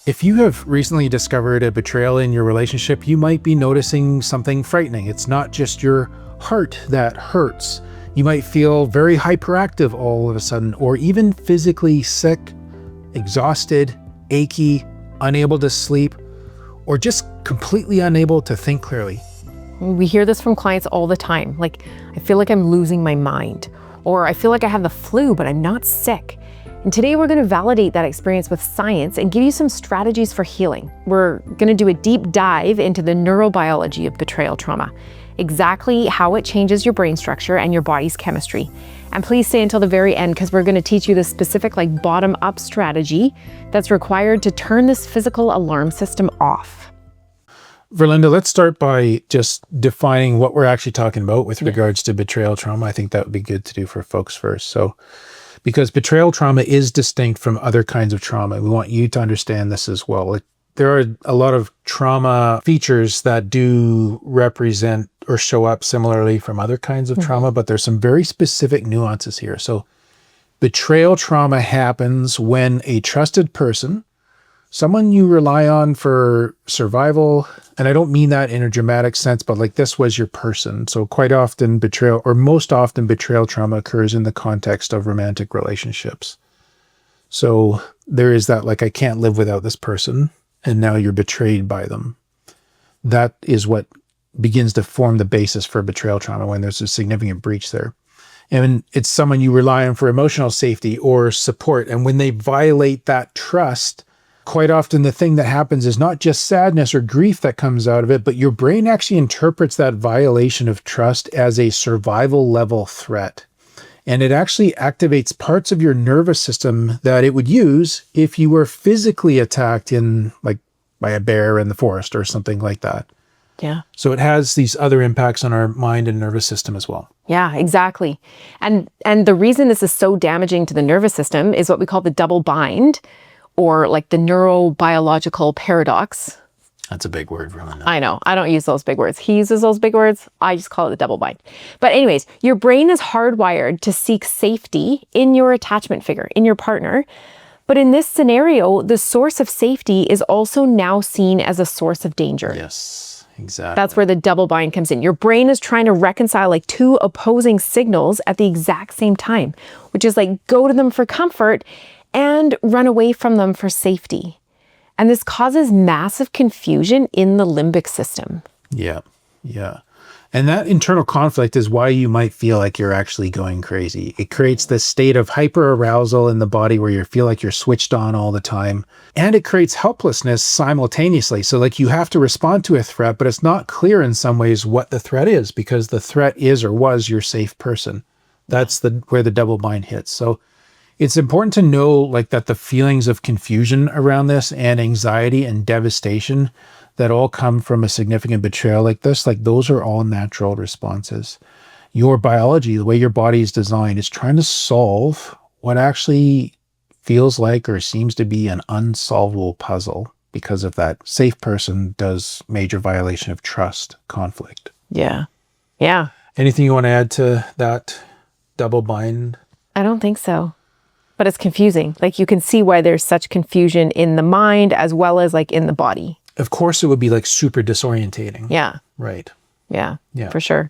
If you have recently discovered a betrayal in your relationship, you might be noticing something frightening. It's not just your heart that hurts. You might feel very hyperactive all of a sudden, or even physically sick, exhausted, achy, unable to sleep, or just completely unable to think clearly. We hear this from clients all the time. Like, I feel like I'm losing my mind, or I feel like I have the flu, but I'm not sick. And today we're going to validate that experience with science and give you some strategies for healing. We're going to do a deep dive into the neurobiology of betrayal trauma, exactly how it changes your brain structure and your body's chemistry. And please stay until the very end, because we're going to teach you the specific bottom-up strategy that's required to turn this physical alarm system off. Verlynda, let's start by just defining what we're actually talking about with regards to betrayal trauma. I think that would be good to do for folks first. So, because betrayal trauma is distinct from other kinds of trauma. We want you to understand this as well. There are a lot of trauma features that do represent or show up similarly from other kinds of trauma, but there's some very specific nuances here. So betrayal trauma happens when a trusted person, someone you rely on for survival, and I don't mean that in a dramatic sense, but this was your person. So quite often betrayal, or most often betrayal trauma occurs in the context of romantic relationships. So there is that, I can't live without this person, and now you're betrayed by them. That is what begins to form the basis for betrayal trauma, when there's a significant breach there. And it's someone you rely on for emotional safety or support. And when they violate that trust, quite often the thing that happens is not just sadness or grief that comes out of it, but your brain actually interprets that violation of trust as a survival level threat. And it actually activates parts of your nervous system that it would use if you were physically attacked by a bear in the forest or something like that. Yeah. So it has these other impacts on our mind and nervous system as well. Yeah, exactly. And the reason this is so damaging to the nervous system is what we call the double bind, or the neurobiological paradox. That's a big word, Verlynda. I know. I don't use those big words. He uses those big words. I just call it the double bind. But anyways, your brain is hardwired to seek safety in your attachment figure, in your partner. But in this scenario, the source of safety is also now seen as a source of danger. Yes, exactly. That's where the double bind comes in. Your brain is trying to reconcile two opposing signals at the exact same time, which is go to them for comfort and run away from them for safety. And this causes massive confusion in the limbic system. Yeah. And that internal conflict is why you might feel like you're actually going crazy. It creates this state of hyperarousal in the body where you feel like you're switched on all the time. And it creates helplessness simultaneously. So you have to respond to a threat, but it's not clear in some ways what the threat is, because the threat is or was your safe person. That's where the double bind hits. So it's important to know that the feelings of confusion around this and anxiety and devastation that all come from a significant betrayal like this, those are all natural responses. Your biology, the way your body is designed, is trying to solve what actually feels like or seems to be an unsolvable puzzle because of that safe person does major violation of trust conflict. Yeah. Anything you want to add to that double bind? I don't think so. But it's confusing. You can see why there's such confusion in the mind as well as in the body. Of course, it would be super disorientating. Yeah. Right. Yeah, for sure.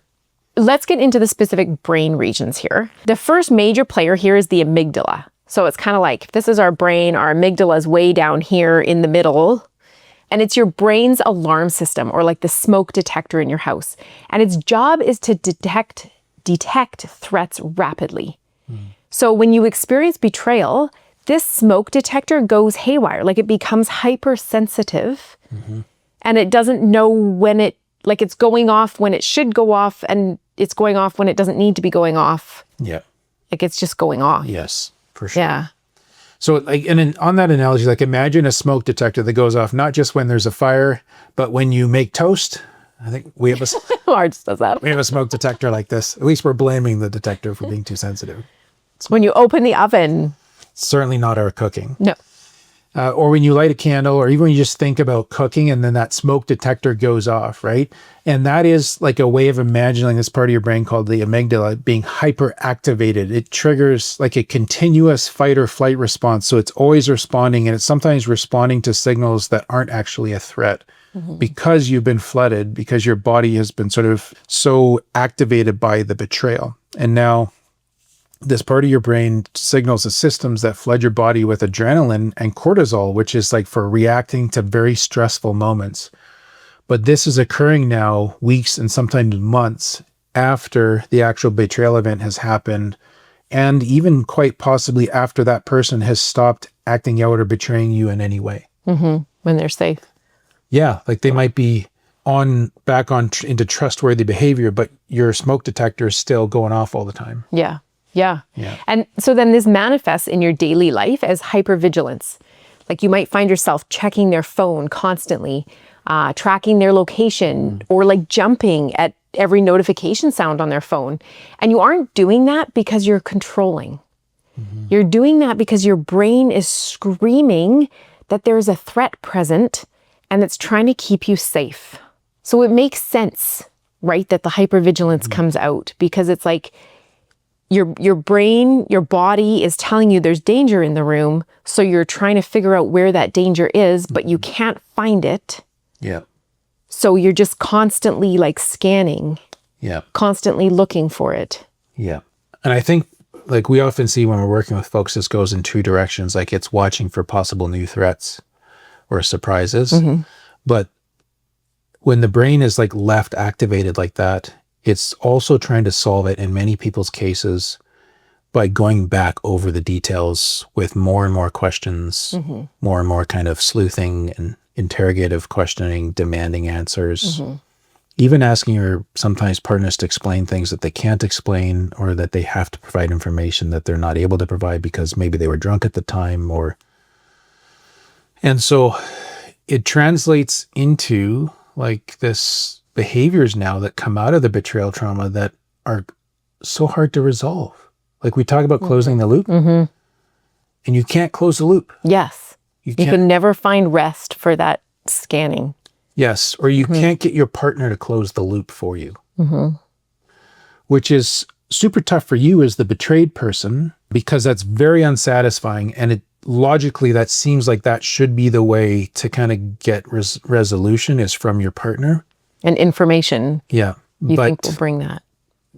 Let's get into the specific brain regions here. The first major player here is the amygdala. So it's kind of this is our brain. Our amygdala is way down here in the middle. And it's your brain's alarm system, or the smoke detector in your house. And its job is to detect threats rapidly. So when you experience betrayal, this smoke detector goes haywire. It becomes hypersensitive, and it doesn't know when it's going off when it should go off, and it's going off when it doesn't need to be going off. Yeah. It's just going off. Yes, for sure. Yeah. So on that analogy, imagine a smoke detector that goes off not just when there's a fire, but when you make toast. I think we have Ours does that. We have a smoke detector like this. At least we're blaming the detector for being too sensitive. When you open the oven. Certainly not our cooking. No. or when you light a candle, or even when you just think about cooking and then that smoke detector goes off, right? And that is like a way of imagining this part of your brain called the amygdala being hyperactivated. It triggers like a continuous fight or flight response. So it's always responding, and it's sometimes responding to signals that aren't actually a threat because you've been flooded, because your body has been sort of so activated by the betrayal. And now this part of your brain signals the systems that flood your body with adrenaline and cortisol, which is like for reacting to very stressful moments. But this is occurring now weeks and sometimes months after the actual betrayal event has happened, and even quite possibly after that person has stopped acting out or betraying you in any way. When they're safe. Yeah, like they might be back into trustworthy behavior, but your smoke detector is still going off all the time. Yeah. And so then this manifests in your daily life as hypervigilance. Like you might find yourself checking their phone constantly, tracking their location, or like jumping at every notification sound on their phone. And you aren't doing that because you're controlling. You're doing that because your brain is screaming that there's a threat present and it's trying to keep you safe. So it makes sense, right, that the hypervigilance comes out, because it's like your brain, your body is telling you there's danger in the room. So you're trying to figure out where that danger is, but you can't find it. Yeah. So you're just constantly like scanning. Yeah. Constantly looking for it. Yeah. And I think like we often see when we're working with folks, this goes in two directions. Like it's watching for possible new threats or surprises. But when the brain is like left activated like that, it's also trying to solve it in many people's cases by going back over the details with more and more questions, more and more kind of sleuthing and interrogative questioning, demanding answers, even asking your sometimes partners to explain things that they can't explain, or that they have to provide information that they're not able to provide because maybe they were drunk at the time, and so it translates into like this behaviors now that come out of the betrayal trauma that are so hard to resolve. Like we talk about closing the loop, and you can't close the loop. Yes. You can never find rest for that scanning. Yes. Or you can't get your partner to close the loop for you, which is super tough for you as the betrayed person, because that's very unsatisfying. And logically, that seems like that should be the way to kind of get resolution, is from your partner. And information. Yeah. You think will bring that.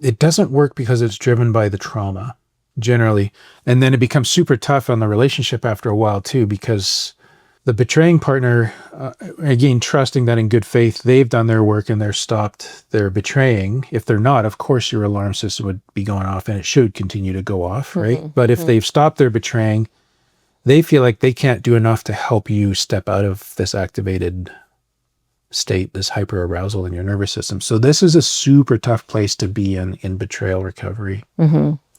It doesn't work because it's driven by the trauma generally. And then it becomes super tough on the relationship after a while too, because the betraying partner, again, trusting that in good faith, they've done their work and they're stopped their betraying. If they're not, of course, your alarm system would be going off, and it should continue to go off, right? But if they've stopped their betraying, they feel like they can't do enough to help you step out of this activated state, this hyperarousal in your nervous system. So this is a super tough place to be in betrayal recovery.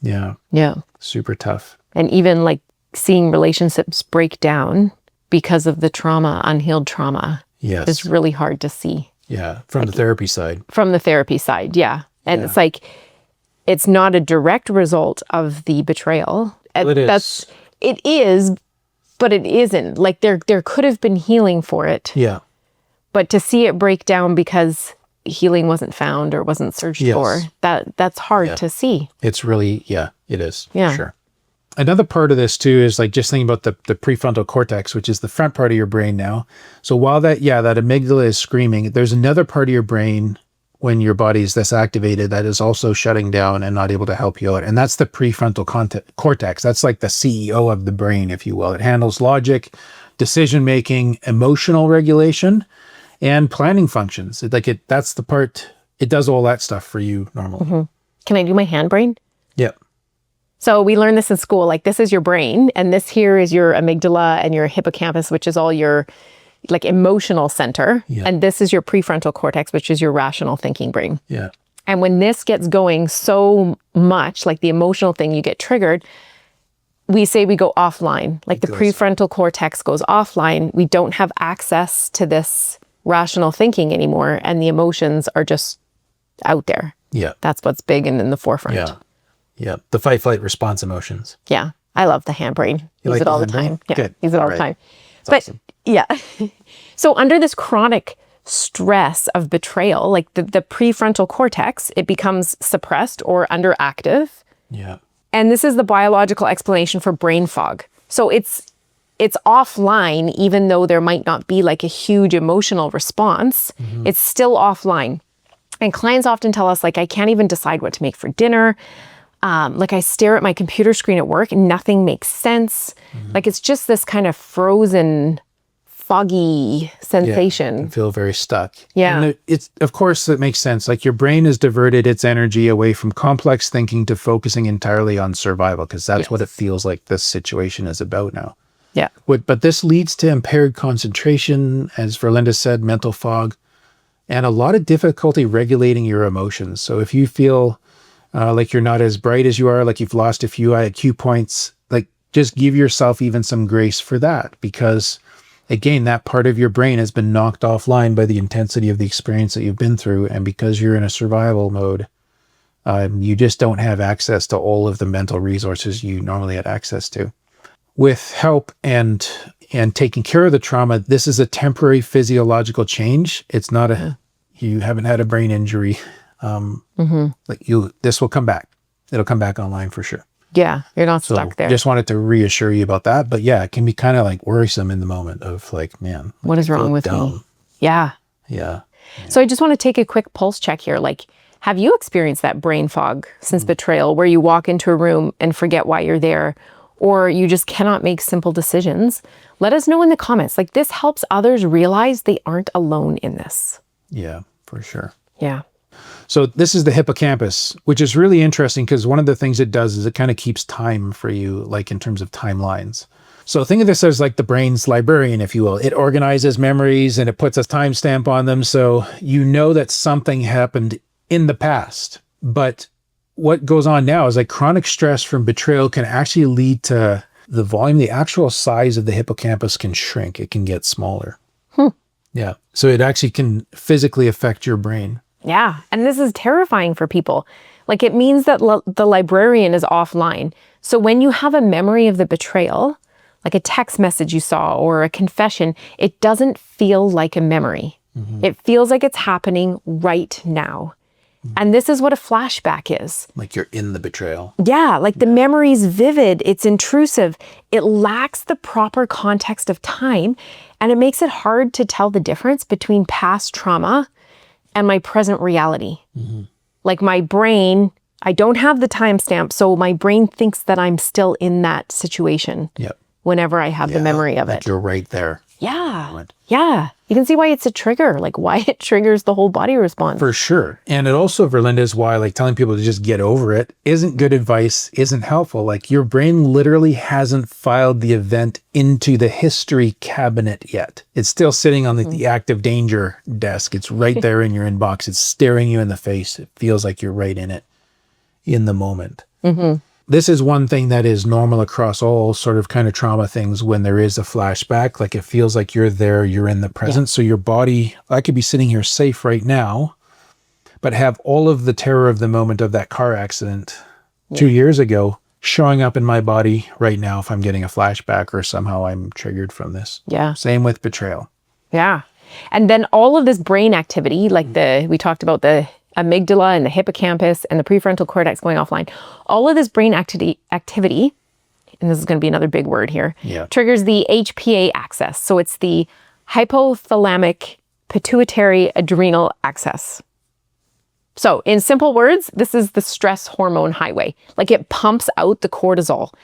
Yeah. Super tough. And even like seeing relationships break down because of the trauma, unhealed trauma, is really hard to see. Yeah. From the therapy side. From the therapy side. Yeah. And it's like, it's not a direct result of the betrayal. Well, it is. It is, but it isn't. Like there could have been healing for it. Yeah. But to see it break down because healing wasn't found or wasn't searched for, that's hard to see. It's really, it is. Yeah. Sure. Another part of this too is like just thinking about the prefrontal cortex, which is the front part of your brain now. So while that amygdala is screaming, there's another part of your brain when your body is this activated that is also shutting down and not able to help you out. And that's the prefrontal cortex. That's like the CEO of the brain, if you will. It handles logic, decision-making, emotional regulation, and planning functions. That's the part, it does all that stuff for you normally. Can I do my hand brain? Yep. So we learned this in school, like this is your brain, and this here is your amygdala and your hippocampus, which is all your like emotional center. Yeah. And this is your prefrontal cortex, which is your rational thinking brain. Yeah. And when this gets going so much, like the emotional thing, you get triggered, we say we go offline. Like the prefrontal cortex goes offline. We don't have access to this rational thinking anymore, and the emotions are just out there. Yeah. That's what's big and in the forefront. Yeah. Yeah. The fight, flight, response emotions. Yeah. I love the hand brain. Use it all the time. Yeah. Good. Use it all the time. awesome. Yeah. So under this chronic stress of betrayal, like the prefrontal cortex, it becomes suppressed or underactive. Yeah. And this is the biological explanation for brain fog. So it's offline, even though there might not be like a huge emotional response, it's still offline. And clients often tell us, like, I can't even decide what to make for dinner. Like I stare at my computer screen at work and nothing makes sense. Like it's just this kind of frozen, foggy sensation. Yeah, feel very stuck. Yeah. And it's, of course, that makes sense. Like your brain has diverted its energy away from complex thinking to focusing entirely on survival, because that's what it feels like this situation is about now. Yeah. But this leads to impaired concentration, as Verlynda said, mental fog, and a lot of difficulty regulating your emotions. So if you feel like you're not as bright as you are, like you've lost a few IQ points, like just give yourself even some grace for that, because again, that part of your brain has been knocked offline by the intensity of the experience that you've been through. And because you're in a survival mode, you just don't have access to all of the mental resources you normally had access to. With help and taking care of the trauma, this is a temporary physiological change. It's not you haven't had a brain injury. This will come back. It'll come back online for sure. Yeah, you're not stuck there. Just wanted to reassure you about that. But yeah, it can be kind of like worrisome in the moment of like, man, what is wrong with me? Yeah. Yeah. So I just want to take a quick pulse check here. Like, have you experienced that brain fog since betrayal, where you walk into a room and forget why you're there, or you just cannot make simple decisions? Let us know in the comments. Like, this helps others realize they aren't alone in this. Yeah, for sure. Yeah. So this is the hippocampus, which is really interesting because one of the things it does is it kind of keeps time for you, like in terms of timelines. So think of this as like the brain's librarian, if you will. It organizes memories and it puts a timestamp on them. So you know that something happened in the past. But what goes on now is like chronic stress from betrayal can actually lead to the volume, the actual size of the hippocampus can shrink. It can get smaller. Yeah. So it actually can physically affect your brain. Yeah. And this is terrifying for people. Like, it means that the librarian is offline. So when you have a memory of the betrayal, like a text message you saw or a confession, it doesn't feel like a memory. It feels like it's happening right now. And this is what a flashback is. Like you're in the betrayal. Yeah, like the memory's vivid, it's intrusive, it lacks the proper context of time, and it makes it hard to tell the difference between past trauma and my present reality. Like my brain, I don't have the timestamp, so my brain thinks that I'm still in that situation whenever I have the memory of it. You're right there. Yeah. Yeah. You can see why it's a trigger, like why it triggers the whole body response. For sure. And it also, Verlynda, is why like telling people to just get over it isn't good advice, isn't helpful. Like your brain literally hasn't filed the event into the history cabinet yet. It's still sitting on the active danger desk. It's right there in your inbox. It's staring you in the face. It feels like you're right in it in the moment. This is one thing that is normal across all sort of kind of trauma things. When there is a flashback, like it feels like you're there, you're in the present. So your body, I could be sitting here safe right now, but have all of the terror of the moment of that car accident 2 years ago showing up in my body right now if I'm getting a flashback or somehow I'm triggered from this. Yeah. Same with betrayal. Yeah. And then all of this brain activity, like we talked about the amygdala and the hippocampus and the prefrontal cortex going offline, all of this brain activity, and this is going to be another big word here, triggers the HPA axis. So it's the hypothalamic pituitary adrenal axis. So in simple words, this is the stress hormone highway. Like it pumps out the cortisol.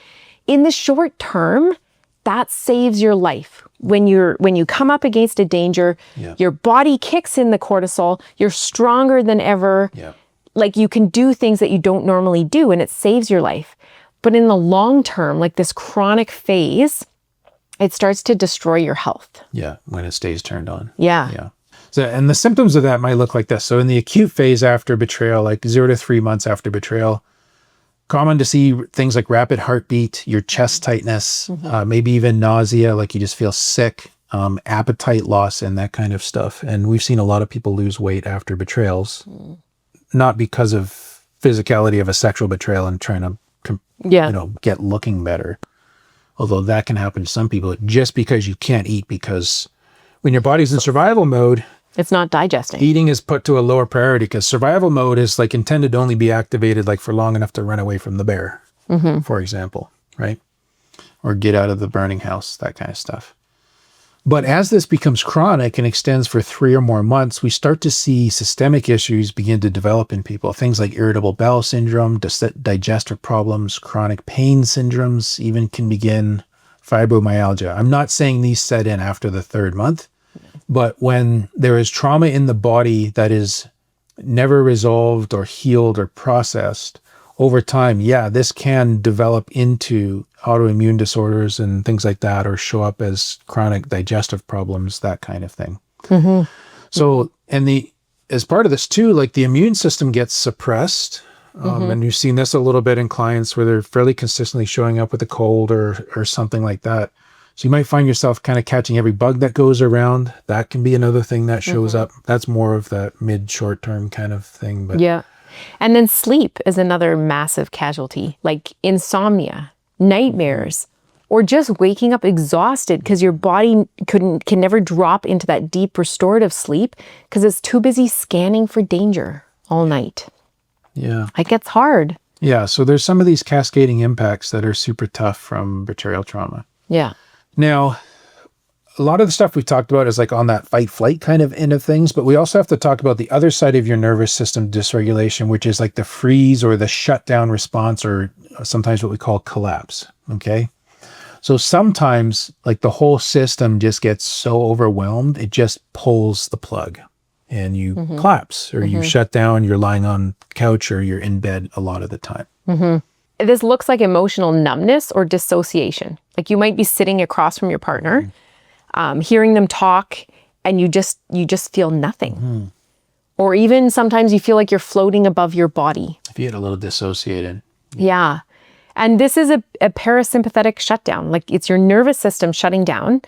In the short term, that saves your life. When you come up against a danger, your body kicks in the cortisol, you're stronger than ever. Like you can do things that you don't normally do and it saves your life. But in the long term, like this chronic phase, it starts to destroy your health. Yeah, when it stays turned on. Yeah. So, and the symptoms of that might look like this. So in the acute phase after betrayal, like 0 to 3 months after betrayal, common to see things like rapid heartbeat, your chest tightness, maybe even nausea, like you just feel sick, appetite loss and that kind of stuff. And we've seen a lot of people lose weight after betrayals, not because of physicality of a sexual betrayal and trying to, get looking better. although that can happen to some people just because you can't eat, because when your body's in survival mode, it's not digesting. Eating is put to a lower priority because survival mode is like intended to only be activated like for long enough to run away from the bear, for example, right? Or get out of the burning house, that kind of stuff. But as this becomes chronic and extends for 3 or more months, we start to see systemic issues begin to develop in people. Things like irritable bowel syndrome, digestive problems, chronic pain syndromes even can begin, fibromyalgia. I'm not saying these set in after the 3rd month, but when there is trauma in the body that is never resolved or healed or processed over time, this can develop into autoimmune disorders and things like that, or show up as chronic digestive problems, that kind of thing. So, and as part of this too, like the immune system gets suppressed. And you've seen this a little bit in clients where they're fairly consistently showing up with a cold or something like that. So you might find yourself kind of catching every bug that goes around. That can be another thing that shows up. That's more of that mid-short term kind of thing. But yeah. And then sleep is another massive casualty, like insomnia, nightmares, or just waking up exhausted because your body can never drop into that deep restorative sleep because it's too busy scanning for danger all night. Yeah. It gets hard. Yeah. So there's some of these cascading impacts that are super tough from betrayal trauma. Yeah. Now, a lot of the stuff we talked about is like on that fight flight kind of end of things, but we also have to talk about the other side of your nervous system dysregulation, which is like the freeze or the shutdown response, or sometimes what we call collapse. Okay. So sometimes like the whole system just gets so overwhelmed, it just pulls the plug and you collapse, or you shut down, you're lying on the couch, or you're in bed a lot of the time. This looks like emotional numbness or dissociation. Like you might be sitting across from your partner, hearing them talk, and you just feel nothing. Or even sometimes you feel like you're floating above your body. If you get a little dissociated. Yeah. And this is a parasympathetic shutdown. Like it's your nervous system shutting down.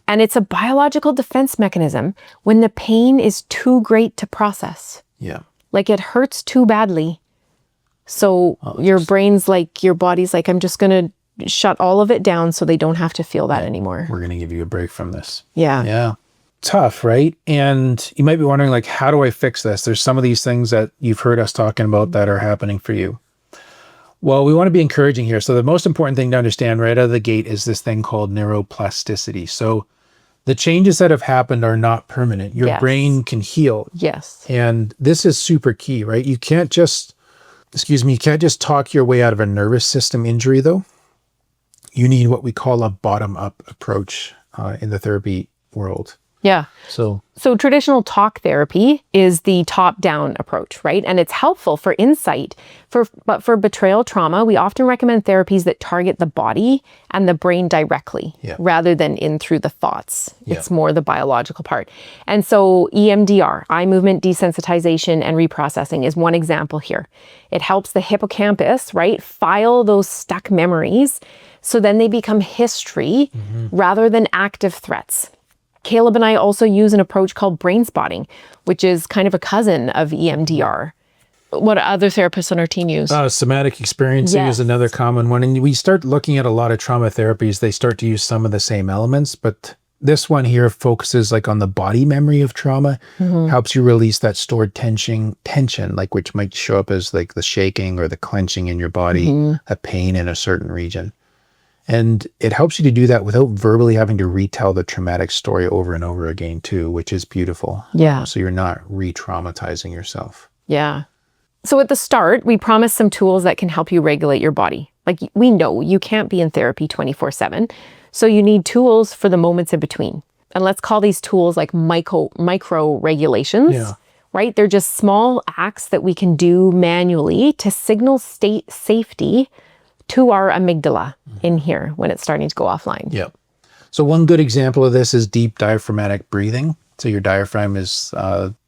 And it's a biological defense mechanism when the pain is too great to process. Yeah. Like it hurts too badly. So your brain's like, your body's like, I'm just going to shut all of it down so they don't have to feel that anymore. We're going to give you a break from this. Yeah. Yeah. Tough, right? And you might be wondering, like, how do I fix this? There's some of these things that you've heard us talking about that are happening for you. Well, we want to be encouraging here. So the most important thing to understand right out of the gate is this thing called neuroplasticity. So the changes that have happened are not permanent. Your brain can heal. Yes. And this is super key, right? You can't just talk your way out of a nervous system injury, though. You need what we call a bottom-up approach in the therapy world. Yeah. So traditional talk therapy is the top-down approach, right? And it's helpful for insight. But for betrayal trauma, we often recommend therapies that target the body and the brain directly, rather than in through the thoughts. It's more the biological part. And so EMDR, eye movement desensitization and reprocessing, is one example here. It helps the hippocampus, right, file those stuck memories, so then they become history rather than active threats. Caleb and I also use an approach called Brainspotting, which is kind of a cousin of EMDR. What other therapists on our team use? Somatic experiencing is another common one. And we start looking at a lot of trauma therapies. They start to use some of the same elements, but this one here focuses like on the body memory of trauma, helps you release that stored tension, like which might show up as like the shaking or the clenching in your body, a pain in a certain region. And it helps you to do that without verbally having to retell the traumatic story over and over again too, which is beautiful. Yeah. So you're not re-traumatizing yourself. Yeah. So at the start, we promise some tools that can help you regulate your body. Like we know you can't be in therapy 24/7. So you need tools for the moments in between. And let's call these tools like micro regulations, right? They're just small acts that we can do manually to signal state safety to our amygdala in here when it's starting to go offline. Yep. So one good example of this is deep diaphragmatic breathing. So your diaphragm is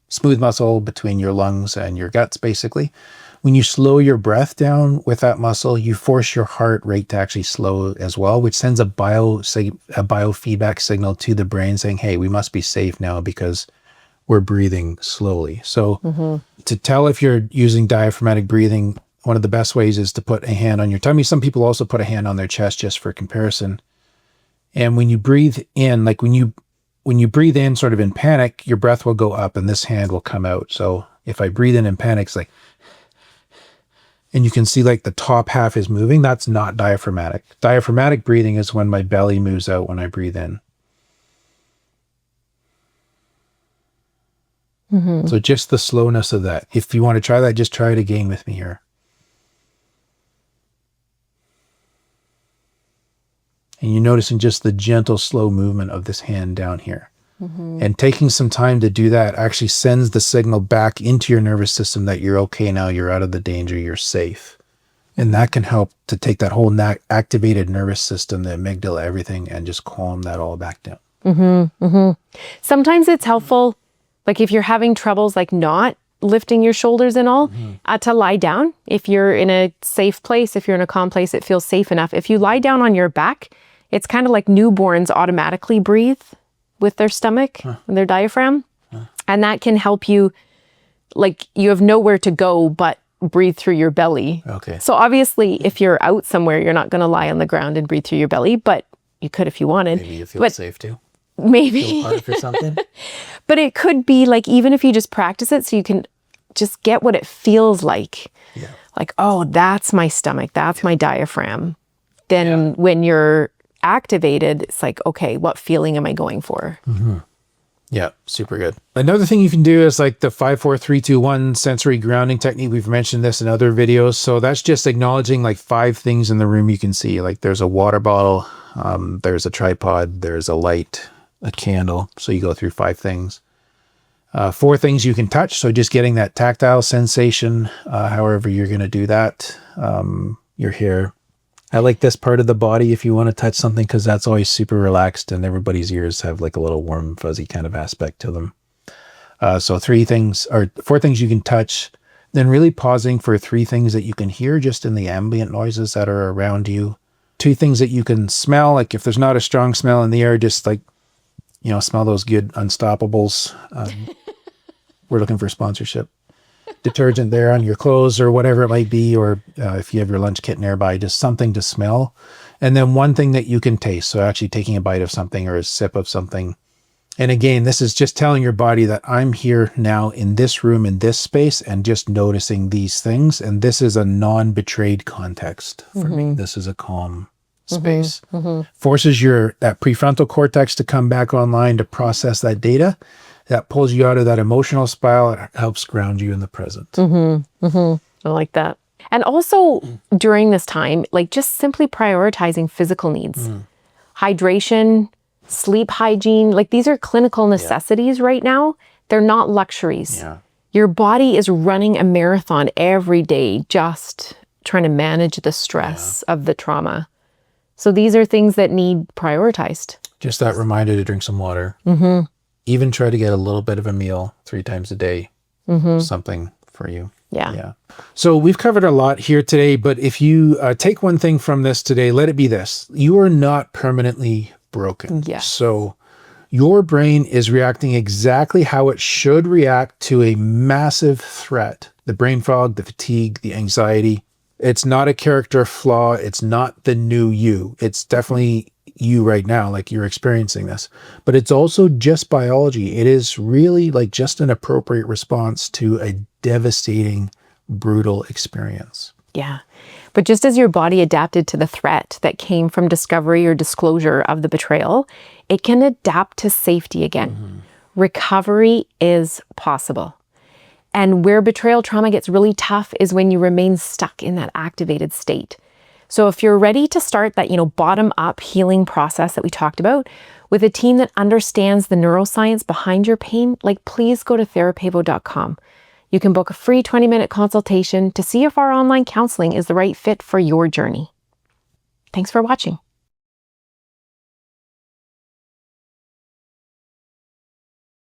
smooth muscle between your lungs and your guts, basically. When you slow your breath down with that muscle, you force your heart rate to actually slow as well, which sends a biofeedback signal to the brain saying, hey, we must be safe now because we're breathing slowly. So to tell if you're using diaphragmatic breathing, one of the best ways is to put a hand on your tummy. Some people also put a hand on their chest just for comparison. And when you breathe in, like when you breathe in sort of in panic, your breath will go up and this hand will come out. So if I breathe in panic, it's like, and you can see like the top half is moving. That's not diaphragmatic. Diaphragmatic breathing is when my belly moves out when I breathe in. So just the slowness of that. If you want to try that, just try it again with me here. And you're noticing just the gentle, slow movement of this hand down here. And taking some time to do that actually sends the signal back into your nervous system that you're okay now, you're out of the danger, you're safe. And that can help to take that whole activated nervous system, the amygdala, everything, and just calm that all back down. Sometimes it's helpful, like if you're having troubles like not lifting your shoulders and all, to lie down. If you're in a safe place, if you're in a calm place, it feels safe enough. If you lie down on your back, it's kind of like newborns automatically breathe with their stomach and their diaphragm. And that can help you, like you have nowhere to go but breathe through your belly. Okay. So obviously if you're out somewhere, you're not going to lie on the ground and breathe through your belly, but you could if you wanted. Maybe you feel safe too. Maybe. Feel hard for something. But it could be like, even if you just practice it so you can just get what it feels like. Yeah. Like, oh, that's my stomach. That's my diaphragm. Then when you're activated, it's like, okay, what feeling am I going for? Yeah, super good. Another thing you can do is like the 5, 4, 3, 2, 1 sensory grounding technique. We've mentioned this in other videos. So that's just acknowledging like 5 things in the room you can see. Like there's a water bottle, there's a tripod, there's a light, a candle. So you go through 5 things. 4 things you can touch. So just getting that tactile sensation, however you're going to do that. Your hair. I like this part of the body if you want to touch something, because that's always super relaxed and everybody's ears have like a little warm, fuzzy kind of aspect to them. So 4 things you can touch, then really pausing for 3 things that you can hear just in the ambient noises that are around you. 2 things that you can smell, like if there's not a strong smell in the air, just like, smell those good Unstoppables. We're looking for sponsorship. Detergent there on your clothes or whatever it might be, or if you have your lunch kit nearby, just something to smell. And then 1 thing that you can taste. So actually taking a bite of something or a sip of something. And again, this is just telling your body that I'm here now in this room, in this space, and just noticing these things. And this is a non-betrayed context for me. This is a calm space. Forces that prefrontal cortex to come back online to process that data. That pulls you out of that emotional spiral. It helps ground you in the present. I like that. And also during this time, like just simply prioritizing physical needs, hydration, sleep hygiene, like these are clinical necessities right now. They're not luxuries. Yeah. Your body is running a marathon every day, just trying to manage the stress of the trauma. So these are things that need prioritized. Just that reminder to drink some water. Even try to get a little bit of a meal 3 times a day. Something for you. Yeah. So we've covered a lot here today, but if you take one thing from this today, let it be this. You are not permanently broken. Yeah. So your brain is reacting exactly how it should react to a massive threat. The brain fog, the fatigue, the anxiety. It's not a character flaw. It's not the new you. It's definitely you right now, like you're experiencing this. But it's also just biology. It is really like just an appropriate response to a devastating, brutal experience. Yeah. But just as your body adapted to the threat that came from discovery or disclosure of the betrayal, it can adapt to safety again. Recovery is possible. And where betrayal trauma gets really tough is when you remain stuck in that activated state. So if you're ready to start that, bottom-up healing process that we talked about with a team that understands the neuroscience behind your pain, please go to therapavo.com. You can book a free 20-minute consultation to see if our online counseling is the right fit for your journey. Thanks for watching.